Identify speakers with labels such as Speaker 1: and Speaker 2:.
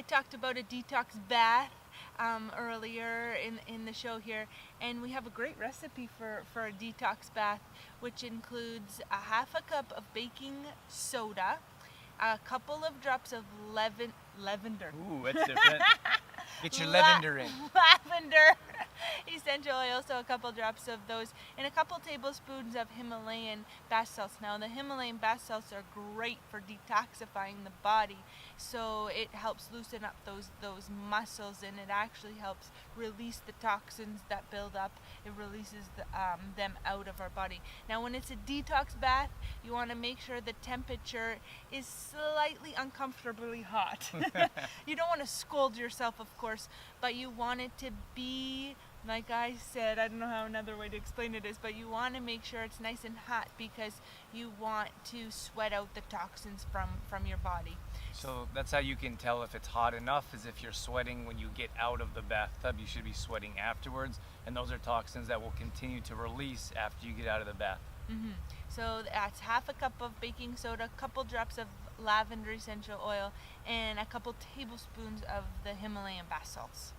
Speaker 1: talked about a detox bath earlier in the show here, and we have a great recipe for a detox bath, which includes a half a cup of baking soda, a couple of drops of lavender.
Speaker 2: Ooh, that's different. Get your lavender in.
Speaker 1: Lavender essential oil, so a couple drops of those, and a couple tablespoons of Himalayan bath salts. Now, the Himalayan bath salts are great for detoxifying the body, so it helps loosen up those muscles, and it actually helps release the toxins that build up. It releases them out of our body. Now, when it's a detox bath, you want to make sure the temperature is slightly uncomfortably hot. You don't want to scold yourself, of course, but you want it to be, like I said, I don't know how another way to explain it is, but you want to make sure it's nice and hot because you want to sweat out the toxins from your body.
Speaker 2: So that's how you can tell if it's hot enough, is if you're sweating when you get out of the bathtub. You should be sweating afterwards, and those are toxins that will continue to release after you get out of the bath.
Speaker 1: Mm-hmm. So that's half a cup of baking soda, a couple drops of lavender essential oil, and a couple tablespoons of the Himalayan bath salts.